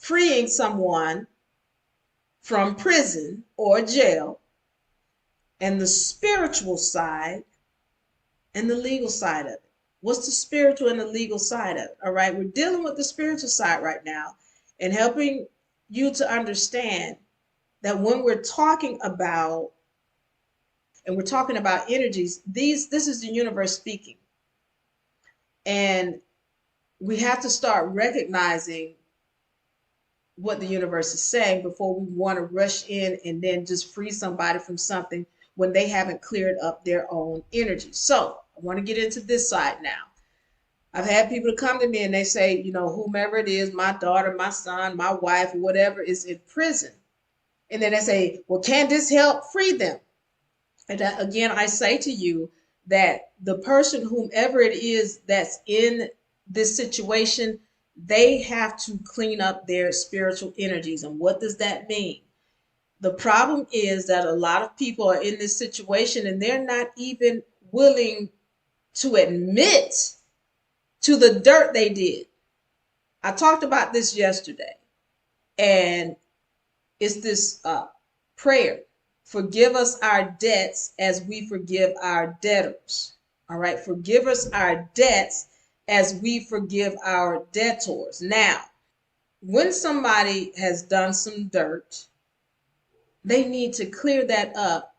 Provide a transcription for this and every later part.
freeing someone from prison or jail, and the spiritual side and the legal side of it. What's the spiritual and the legal side of it? All right, we're dealing with the spiritual side right now and helping you to understand that when we're talking about energies, this is the universe speaking. And we have to start recognizing what the universe is saying before we want to rush in and then just free somebody from something when they haven't cleared up their own energy. So I want to get into this side now. I've had people come to me and they say, you know, whomever it is, my daughter, my son, my wife, or whatever is in prison. And then they say, well, can this help free them? And again, I say to you that the person, whomever it is that's in this situation, they have to clean up their spiritual energies. And what does that mean? The problem is that a lot of people are in this situation and they're not even willing to admit to the dirt they did. I talked about this yesterday, and it's this prayer. Forgive us our debts as we forgive our debtors. All right, forgive us our debts as we forgive our debtors. Now, when somebody has done some dirt, they need to clear that up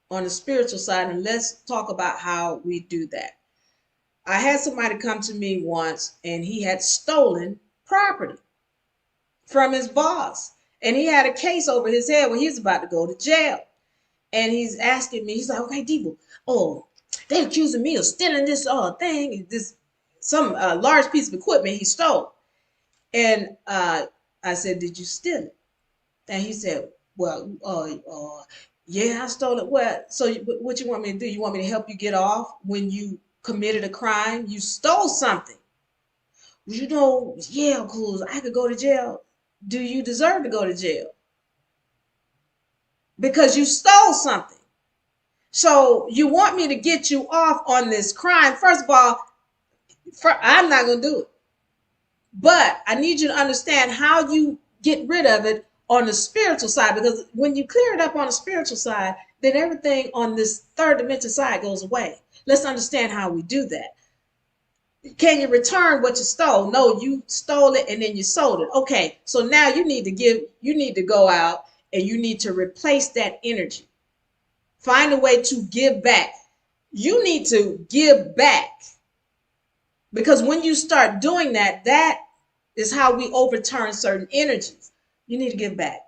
on the spiritual side, and let's talk about how we do that. I had somebody come to me once and he had stolen property from his boss, and he had a case over his head where he's about to go to jail. And he's asking me, he's like, okay, Diva, oh, they accusing me of stealing this thing, this some large piece of equipment he stole. And I said, did you steal it? And he said, well, yeah, I stole it. Well, so what you want me to do? You want me to help you get off when you committed a crime? You stole something. You know, yeah, because I could go to jail. Do you deserve to go to jail? Because you stole something. So you want me to get you off on this crime? First of all, I'm not going to do it. But I need you to understand how you get rid of it on the spiritual side, because when you clear it up on the spiritual side, then everything on this third dimension side goes away. Let's understand how we do that. Can you return what you stole? No, you stole it and then you sold it. Okay, so now you need to go out and you need to replace that energy. Find a way to give back. You need to give back. Because when you start doing that, that is how we overturn certain energies. You need to give back.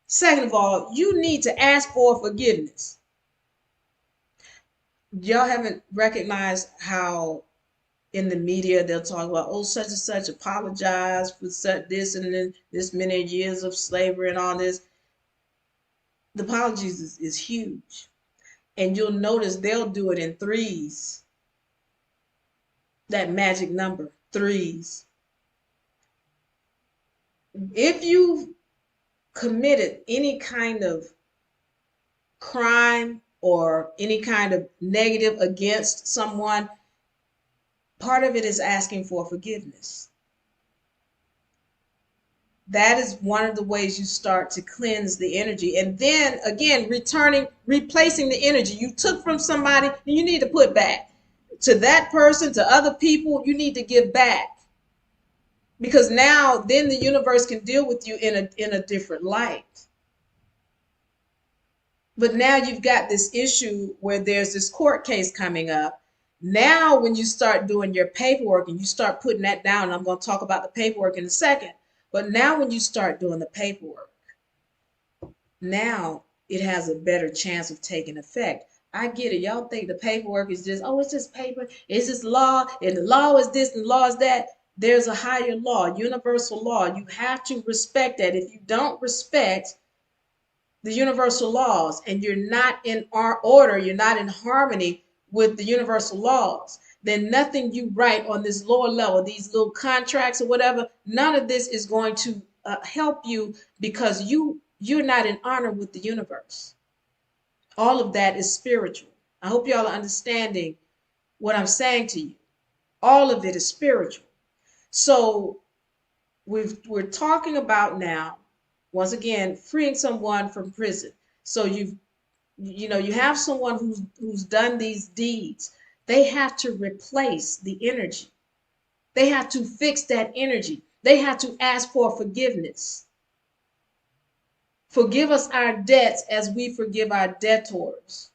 Second of all, you need to ask for forgiveness. Y'all haven't recognized how in the media they'll talk about, oh, such and such apologize for such this and then this many years of slavery and all this. The apologies is huge. And you'll notice they'll do it in threes. That magic number, threes. If you've committed any kind of crime or any kind of negative against someone, part of it is asking for forgiveness. That is one of the ways you start to cleanse the energy. And then again, replacing the energy you took from somebody, you need to put back to that person, to other people. You need to give back, because now then the universe can deal with you in a different light. But now you've got this issue where there's this court case coming up. Now, when you start doing your paperwork and you start putting that down, and I'm going to talk about the paperwork in a second, but now when you start doing the paperwork, now it has a better chance of taking effect. I get it. Y'all think the paperwork is just, oh, it's just paper. It's just law, and the law is this and the law is that. There's a higher law, universal law. You have to respect that. If you don't respect the universal laws and you're not in order, you're not in harmony with the universal laws, then nothing you write on this lower level, these little contracts or whatever, none of this is going to help you, because you're not in honor with the universe. All of that is spiritual. I hope y'all are understanding what I'm saying to you. All of it is spiritual. So we're talking about now, once again, freeing someone from prison. So you have someone who's done these deeds. They have to replace the energy. They have to fix that energy. They have to ask for forgiveness. Forgive us our debts as we forgive our debtors.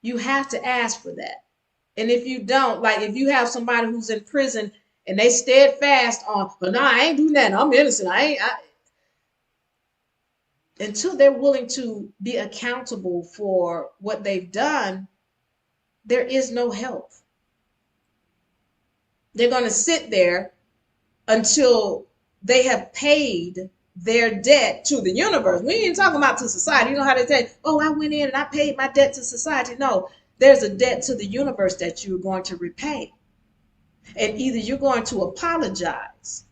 You have to ask for that. And if you don't, like if you have somebody who's in prison and they steadfast on, but no, I ain't doing that. I'm innocent. Until they're willing to be accountable for what they've done, there is no help. They're going to sit there until they have paid their debt to the universe. We ain't talking about to society. You know how they say, oh, I went in and I paid my debt to society. No, there's a debt to the universe that you're going to repay. And either you're going to apologize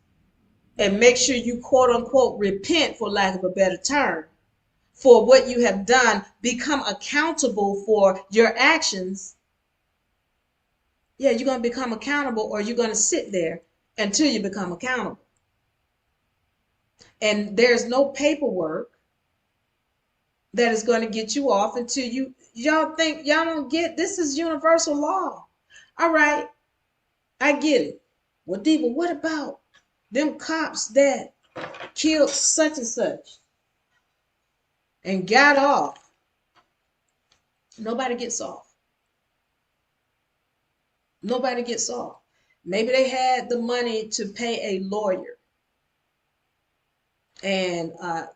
and make sure you quote unquote repent, for lack of a better term, for what you have done, become accountable for your actions. Yeah, you're going to become accountable, or you're going to sit there until you become accountable. And there's no paperwork that is going to get you off until y'all think y'all don't get this is universal law. All right, I get it. Well, Diva, what about them cops that killed such and such and got off? Nobody gets off. Nobody gets off. Maybe they had the money to pay a lawyer and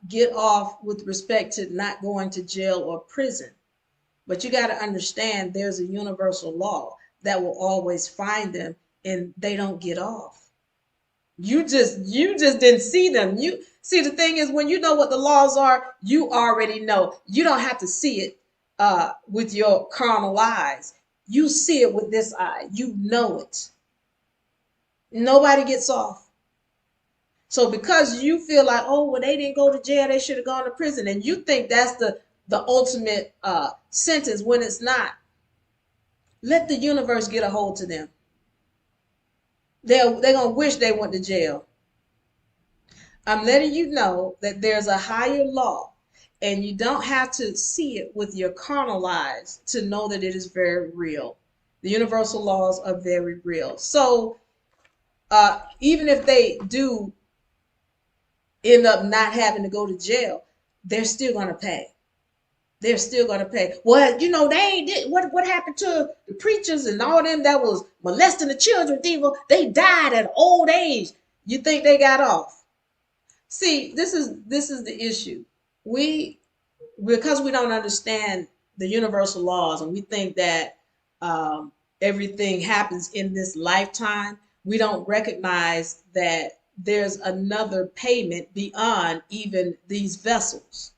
get off with respect to not going to jail or prison. But you got to understand there's a universal law that will always find them and they don't get off. You just didn't see them. You see, the thing is, when you know what the laws are, you already know. You don't have to see it with your carnal eyes. You see it with this eye. You know it. Nobody gets off. So because you feel like, oh, well, they didn't go to jail, they should have gone to prison, and you think that's the ultimate sentence when it's not. Let the universe get a hold to them. They're going to wish they went to jail. I'm letting you know that there's a higher law, and you don't have to see it with your carnal eyes to know that it is very real. The universal laws are very real. So even if they do end up not having to go to jail, they're still going to pay. They're still going to pay. Well, you know, they ain't did what happened to the preachers and all them that was molesting the children, Diva? They died at old age. You think they got off? See, this is the issue. Because we don't understand the universal laws, and we think that everything happens in this lifetime, we don't recognize that there's another payment beyond even these vessels.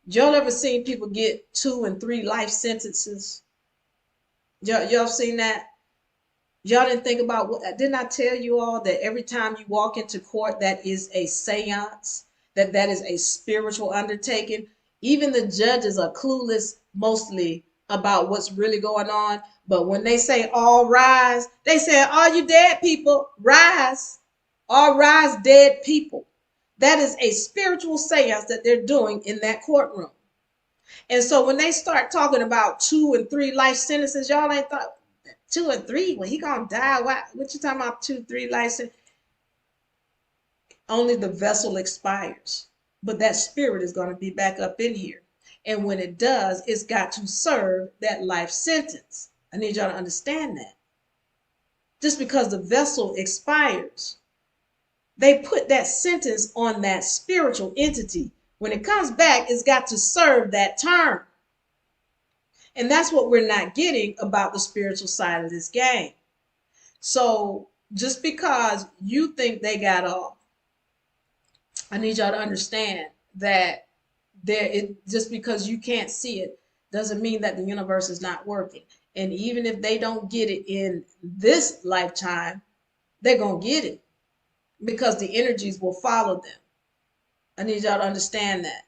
Y'all ever seen people get 2 and 3 life sentences? Y'all seen that? Y'all didn't think about what, didn't I tell you all that every time you walk into court, that is a seance, that is a spiritual undertaking? Even the judges are clueless mostly about what's really going on. But when they say all rise, they say, all you dead people, rise. All rise, dead people. That is a spiritual seance that they're doing in that courtroom. And so when they start talking about 2 and 3 life sentences, y'all ain't thought 2 and 3, well, he gonna die. What you talking about 2, 3 life sentences? Only the vessel expires, but that spirit is gonna be back up in here. And when it does, it's got to serve that life sentence. I need y'all to understand that. Just because the vessel expires, they put that sentence on that spiritual entity. When it comes back, it's got to serve that term. And that's what we're not getting about the spiritual side of this game. So just because you think they got off, I need y'all to understand that just because you can't see it doesn't mean that the universe is not working. And even if they don't get it in this lifetime, they're going to get it, because the energies will follow them. I need y'all to understand that.